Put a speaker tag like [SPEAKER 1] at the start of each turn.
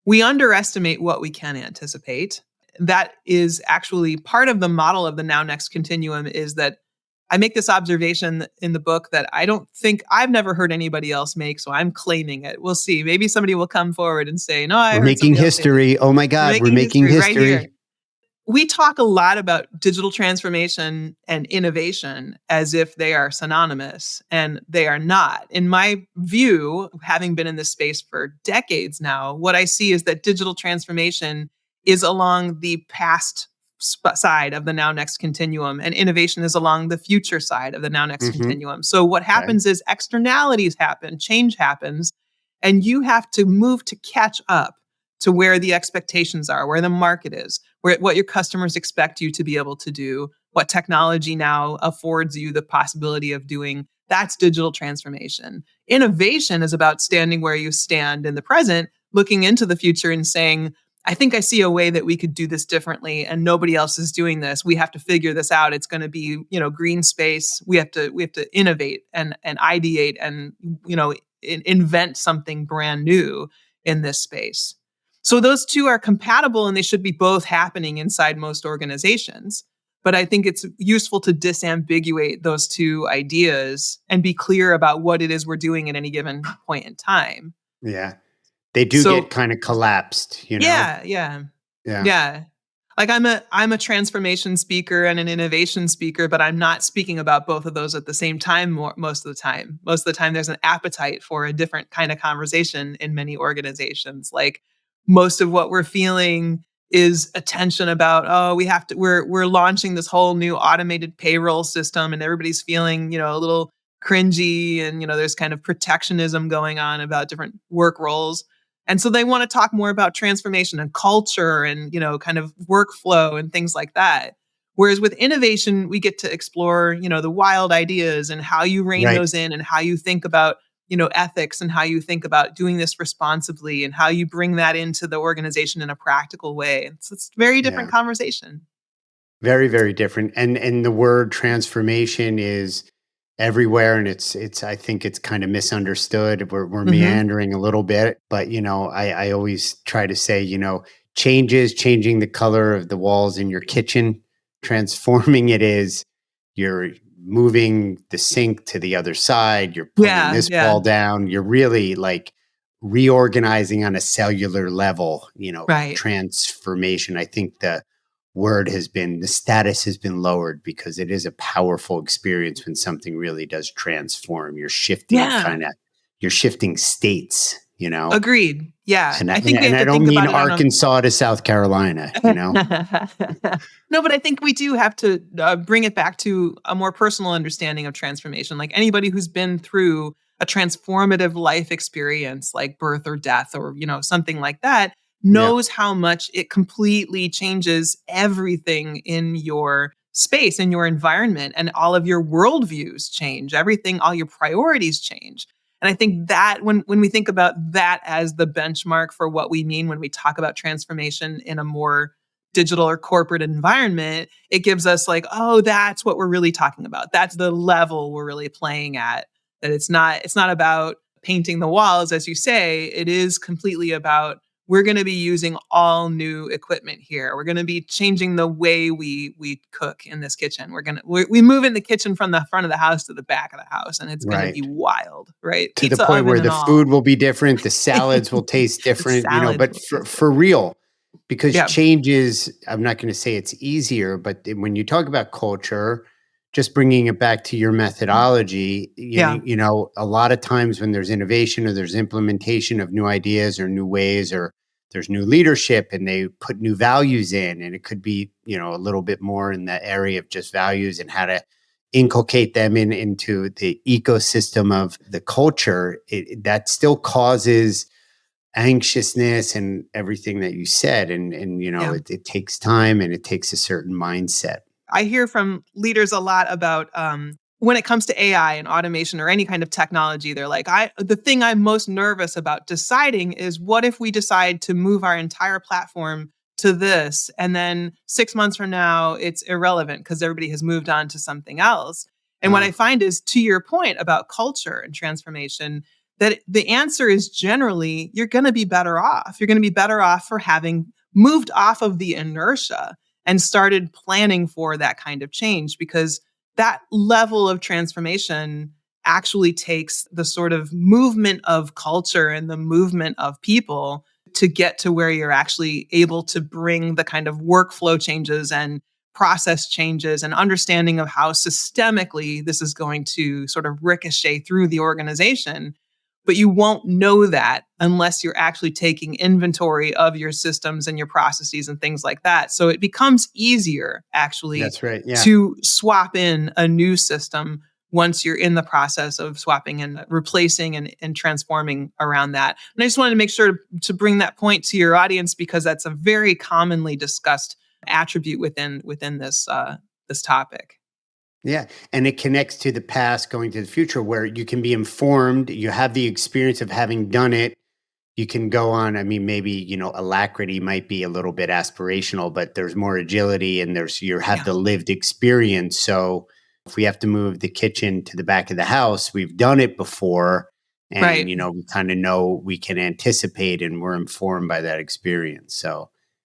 [SPEAKER 1] we underestimate what we can anticipate. That is actually part of the model of the now next continuum, is that I make this observation in the book that I've never heard anybody else make, so I'm claiming it. We'll see. Maybe somebody will come forward and say, no, I
[SPEAKER 2] We're
[SPEAKER 1] heard
[SPEAKER 2] making
[SPEAKER 1] somebody else say
[SPEAKER 2] history.
[SPEAKER 1] this.
[SPEAKER 2] Oh my God, we're making history.
[SPEAKER 1] Right here. We talk a lot about digital transformation and innovation as if they are synonymous, and they are not. In my view, having been in this space for decades now, what I see is that digital transformation is along the past side of the now next continuum, and innovation is along the future side of the now next continuum. So what happens is externalities happen, change happens, and you have to move to catch up to where the expectations are, where the market is, what your customers expect you to be able to do, what technology now affords you the possibility of doing. That's digital transformation. Innovation is about standing where you stand in the present, looking into the future and saying, I think I see a way that we could do this differently, and nobody else is doing this. We have to figure this out. It's going to be, green space. We have to innovate and ideate and, invent something brand new in this space. So those two are compatible, and they should be both happening inside most organizations. But I think it's useful to disambiguate those two ideas and be clear about what it is we're doing at any given point in time.
[SPEAKER 2] Yeah. They do get kind of collapsed,
[SPEAKER 1] Yeah. Like I'm a transformation speaker and an innovation speaker, but I'm not speaking about both of those at the same time most of the time. Most of the time there's an appetite for a different kind of conversation in many organizations. Like, most of what we're feeling is attention about, we're launching this whole new automated payroll system, and everybody's feeling, a little cringy, and, there's kind of protectionism going on about different work roles. And so they want to talk more about transformation and culture and, kind of workflow and things like that. Whereas with innovation, we get to explore, the wild ideas and how you rein those in, and how you think about ethics, and how you think about doing this responsibly, and how you bring that into the organization in a practical way. It's a very different conversation.
[SPEAKER 2] Very, very different. And the word transformation is everywhere, and it's I think it's kind of misunderstood. We're meandering a little bit, but I always try to say, changing the color of the walls in your kitchen. Transforming it is you're moving the sink to the other side, you're pulling this wall down, you're really like reorganizing on a cellular level, transformation. I think the status has been lowered, because it is a powerful experience when something really does transform. You're shifting you're shifting states,
[SPEAKER 1] Agreed. Yeah.
[SPEAKER 2] And I don't mean Arkansas to South Carolina,
[SPEAKER 1] No, but I think we do have to bring it back to a more personal understanding of transformation. Like, anybody who's been through a transformative life experience, like birth or death or, something like that, knows how much it completely changes everything in your space, in your environment, and all of your worldviews change. Everything, all your priorities change. And I think that when we think about that as the benchmark for what we mean when we talk about transformation in a more digital or corporate environment, it gives us like, oh, that's what we're really talking about. That's the level we're really playing at. That it's not about painting the walls, as you say. It is completely about, we're going to be using all new equipment here. We're going to be changing the way we cook in this kitchen. We move in the kitchen from the front of the house to the back of the house, and it's going to be wild, right?
[SPEAKER 2] To the point where the food will be different, the salads will taste different, but for real, because change is, I'm not going to say it's easier, but when you talk about culture, just bringing it back to your methodology, a lot of times when there's innovation or there's implementation of new ideas or new ways, or there's new leadership and they put new values in, and it could be, a little bit more in that area of just values and how to inculcate them into the ecosystem of the culture, that still causes anxiousness and everything that you said. And it takes time, and it takes a certain mindset.
[SPEAKER 1] I hear from leaders a lot about when it comes to AI and automation or any kind of technology, they're like, the thing I'm most nervous about deciding is, what if we decide to move our entire platform to this, and then 6 months from now, it's irrelevant because everybody has moved on to something else. And what I find is, to your point about culture and transformation, that the answer is generally you're going to be better off. You're going to be better off for having moved off of the inertia and started planning for that kind of change, because that level of transformation actually takes the sort of movement of culture and the movement of people to get to where you're actually able to bring the kind of workflow changes and process changes and understanding of how systemically this is going to sort of ricochet through the organization. But you won't know that unless you're actually taking inventory of your systems and your processes and things like that. So it becomes easier actually
[SPEAKER 2] That's right. Yeah.
[SPEAKER 1] to swap in a new system once you're in the process of swapping and replacing and transforming around that. And I just wanted to make sure to bring that point to your audience, because that's a very commonly discussed attribute within this topic.
[SPEAKER 2] Yeah. And it connects to the past going to the future where you can be informed, you have the experience of having done it. You can go on. I mean, maybe, alacrity might be a little bit aspirational, but there's more agility and you have
[SPEAKER 1] Yeah.
[SPEAKER 2] the lived experience. So if we have to move the kitchen to the back of the house, we've done it before. And,
[SPEAKER 1] Right.
[SPEAKER 2] we kind of know we can anticipate and we're informed by that experience. So